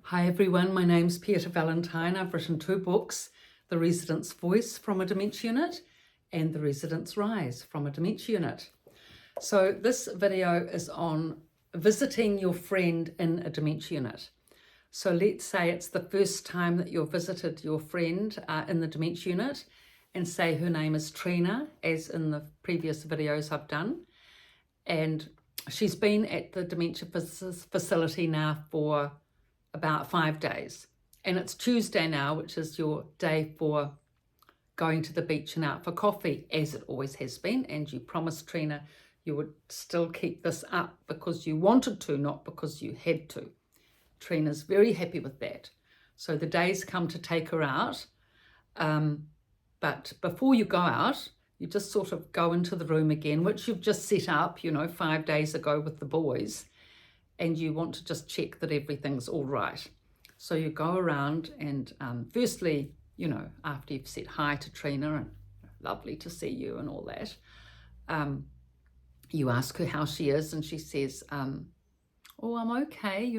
Hi everyone, my name's Pieta Valentine. I've written 2 books, The Resident's Voice from a Dementia Unit and The Resident's Rise from a Dementia Unit. So this video is on visiting your friend in a dementia unit. So let's say it's the first time that you've visited your friend in the dementia unit, and say her name is Trina, as in the previous videos I've done. And she's been at the dementia facility now for about 5 days. And it's Tuesday now, which is your day for going to the beach and out for coffee, as it always has been. And you promised Trina you would still keep this up because you wanted to, not because you had to. Trina's very happy with that. So the days come to take her out. But before you go out, you just sort of go into the room again, which you've just set up, 5 days ago with the boys. And you want to just check that everything's all right. So you go around and firstly, after you've said hi to Trina and lovely to see you and all that, you ask her how she is, and she says, oh, I'm okay,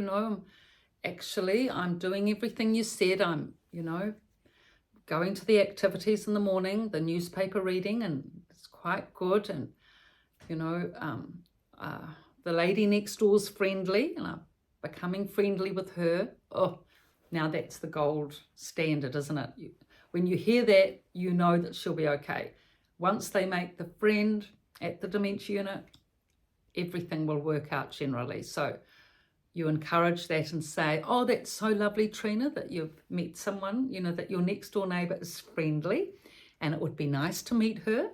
I'm doing everything you said. I'm, going to the activities in the morning, the newspaper reading, and it's quite good. And, the lady next door's friendly, and I'm becoming friendly with her. Oh, now that's the gold standard, isn't it? When you hear that, you know that she'll be okay. Once they make the friend at the dementia unit, everything will work out generally. So you encourage that and say, oh, that's so lovely, Trina, that you've met someone, that your next door neighbour is friendly, and it would be nice to meet her.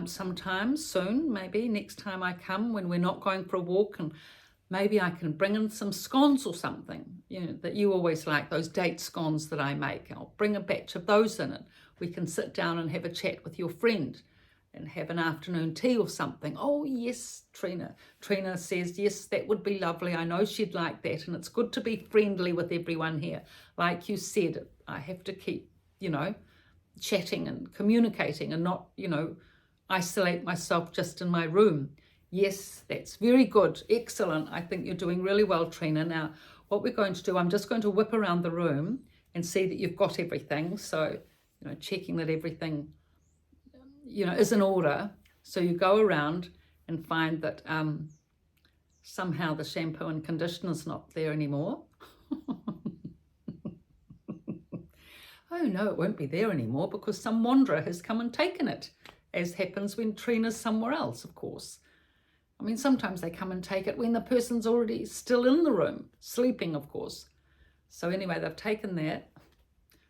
Sometime soon, maybe next time I come, when we're not going for a walk, and maybe I can bring in some scones or something, that you always like, those date scones that I make. I'll bring a batch of those in, and we can sit down and have a chat with your friend and have an afternoon tea or something. Oh yes, Trina. Trina says, yes, that would be lovely. I know she'd like that, and it's good to be friendly with everyone here. Like you said, I have to keep, chatting and communicating and not, isolate myself just in my room. Yes, that's very good. Excellent. I think you're doing really well, Trina. Now, what we're going to do, I'm just going to whip around the room and see that you've got everything. So, checking that everything, is in order. So you go around and find that somehow the shampoo and conditioner's not there anymore. Oh no, it won't be there anymore because some wanderer has come and taken it, as happens when Trina's somewhere else, of course. I mean, sometimes they come and take it when the person's already still in the room, sleeping, of course. So anyway, they've taken that,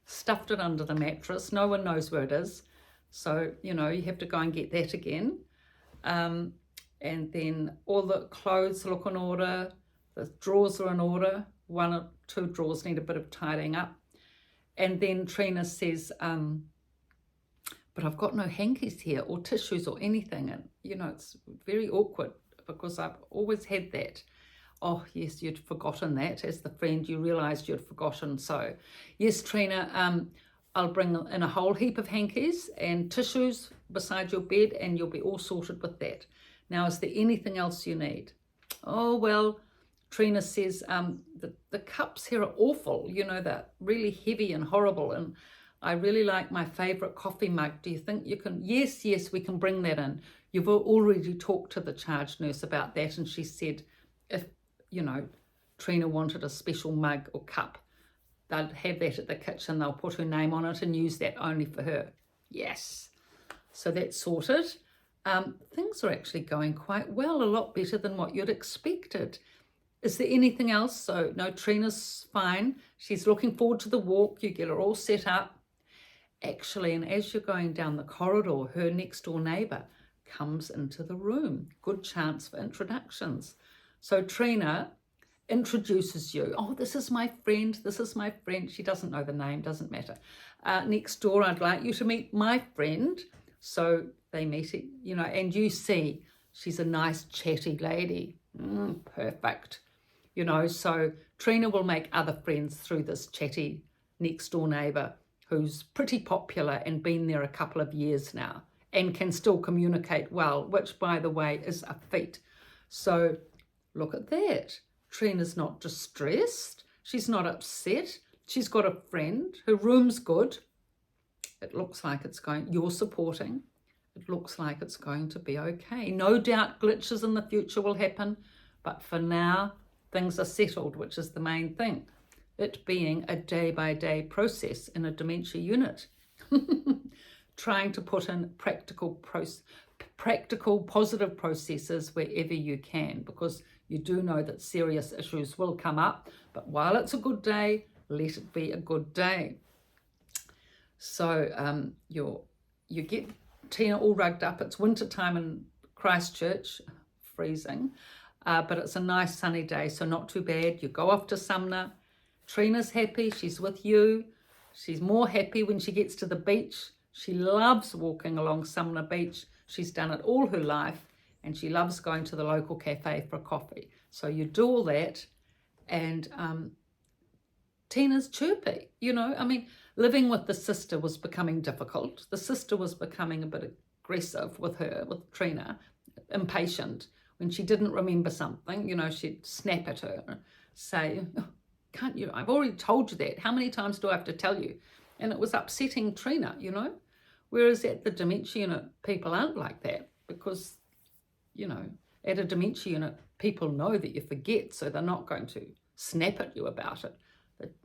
stuffed it under the mattress. No one knows where it is. So, you have to go and get that again. And then all the clothes look in order. The drawers are in order. 1 or 2 drawers need a bit of tidying up. And then Trina says, but I've got no hankies here or tissues or anything. And, it's very awkward because I've always had that. Oh, yes, you'd forgotten that. As the friend, you realised you'd forgotten. So, yes, Trina, I'll bring in a whole heap of hankies and tissues beside your bed, and you'll be all sorted with that. Now, is there anything else you need? Oh, well, Trina says, the cups here are awful. They're really heavy and horrible. And I really like my favourite coffee mug. Do you think you can? Yes, we can bring that in. You've already talked to the charge nurse about that, and she said if, Trina wanted a special mug or cup, they'll have that at the kitchen. They'll put her name on it and use that only for her. Yes. So that's sorted. Things are actually going quite well, a lot better than what you'd expected. Is there anything else? So, no, Trina's fine. She's looking forward to the walk. You get her all set up. Actually, and as you're going down the corridor, her next door neighbour comes into the room. Good chance for introductions. So Trina introduces you. Oh, this is my friend. This is my friend. She doesn't know the name, doesn't matter. Next door, I'd like you to meet my friend. So they meet, and you see she's a nice chatty lady. Perfect. So Trina will make other friends through this chatty next door neighbour who's pretty popular and been there a couple of years now and can still communicate well, which, by the way, is a feat. So look at that. Trina's not distressed. She's not upset. She's got a friend. Her room's good. It looks like it's going, you're supporting. It looks like it's going to be okay. No doubt glitches in the future will happen, but for now, things are settled, which is the main thing. It being a day-by-day process in a dementia unit. Trying to put in practical, positive processes wherever you can, because you do know that serious issues will come up, but while it's a good day, let it be a good day. So you get Tina all rugged up. It's winter time in Christchurch, freezing, but it's a nice sunny day, so not too bad. You go off to Sumner. Trina's happy. She's with you. She's more happy when she gets to the beach. She loves walking along Sumner Beach. She's done it all her life, and she loves going to the local cafe for a coffee. So you do all that, and Tina's chirpy, you know. I mean, living with the sister was becoming difficult. The sister was becoming a bit aggressive with her, with Trina, impatient. When she didn't remember something, you know, she'd snap at her and say, oh, can't you? I've already told you that. How many times do I have to tell you? And it was upsetting Trina, you know. Whereas at the dementia unit, people aren't like that, because, you know, at a dementia unit, people know that you forget, so they're not going to snap at you about it.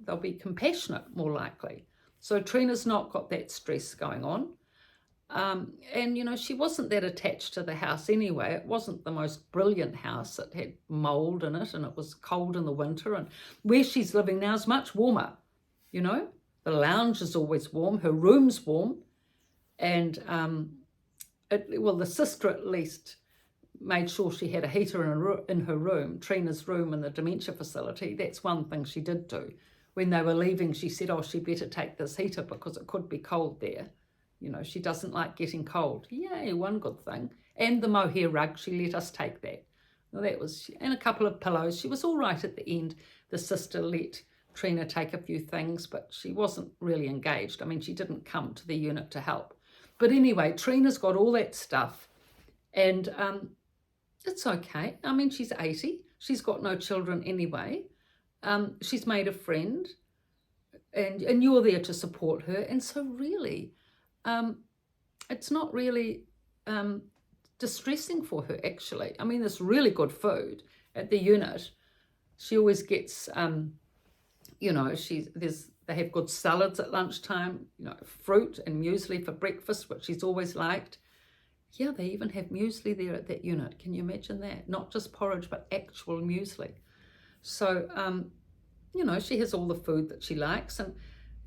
They'll be compassionate, more likely. So Trina's not got that stress going on. And, you know, she wasn't that attached to the house anyway. It wasn't the most brilliant house. It had mould in it, and it was cold in the winter. And where she's living now is much warmer, you know. The lounge is always warm. Her room's warm. And, well, the sister at least made sure she had a heater in her room, Trina's room in the dementia facility. That's one thing she did do. When they were leaving, she said, oh, she better take this heater because it could be cold there. You know, she doesn't like getting cold. Yay, one good thing. And the mohair rug, she let us take that. Well, that was, and a couple of pillows. She was all right at the end. The sister let Trina take a few things, but she wasn't really engaged. I mean, she didn't come to the unit to help. But anyway, Trina's got all that stuff, and it's okay. I mean, she's 80. She's got no children anyway. She's made a friend, and you're there to support her. And so really, it's not really distressing for her, actually. I mean, there's really good food at the unit. She always gets, you know, they have good salads at lunchtime, you know, fruit and muesli for breakfast, which she's always liked. Yeah, they even have muesli there at that unit. Can you imagine that? Not just porridge, but actual muesli. So, you know, she has all the food that she likes,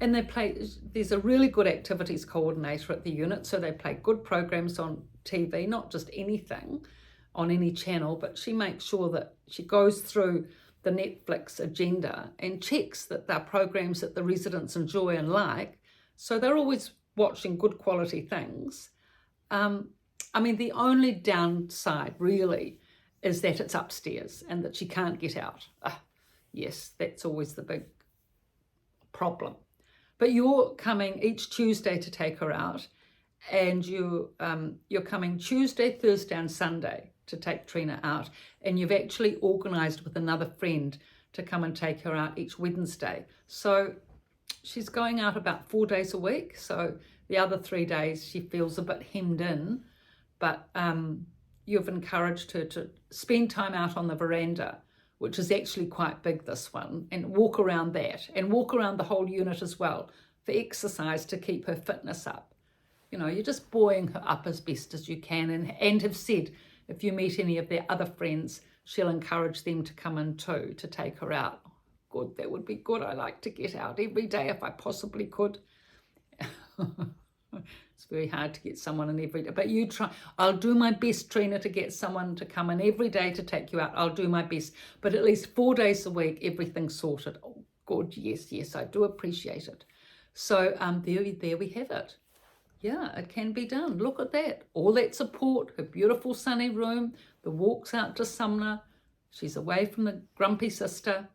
and they play, there's a really good activities coordinator at the unit, so they play good programs on TV, not just anything on any channel, but she makes sure that she goes through the Netflix agenda and checks that they're programs that the residents enjoy and like. So they're always watching good quality things. I mean, the only downside really is that it's upstairs and that she can't get out. Yes, that's always the big problem. But you're coming each Tuesday to take her out, and you're coming Tuesday, Thursday and Sunday to take Trina out, and you've actually organised with another friend to come and take her out each Wednesday. So she's going out about 4 days a week, so the other 3 days she feels a bit hemmed in, but you've encouraged her to spend time out on the veranda, which is actually quite big, this one, and walk around that, and walk around the whole unit as well for exercise to keep her fitness up. You know, you're just buoying her up as best as you can, and have said if you meet any of their other friends, she'll encourage them to come in too, to take her out. Good, that would be good. I like to get out every day if I possibly could. It's very hard to get someone in every day, but you try. I'll do my best, Trina, to get someone to come in every day to take you out. I'll do my best, but at least 4 days a week, everything's sorted. Oh, good, yes, I do appreciate it. So there we have it. Yeah, it can be done. Look at that. All that support, her beautiful sunny room, the walks out to Sumner. She's away from the grumpy sister.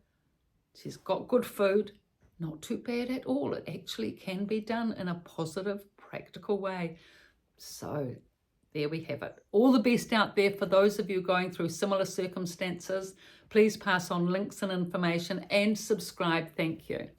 She's got good food. Not too bad at all. It actually can be done in a positive, practical way. So There we have it. All the best out there for those of you going through similar circumstances. Please pass on links and information and subscribe. Thank you.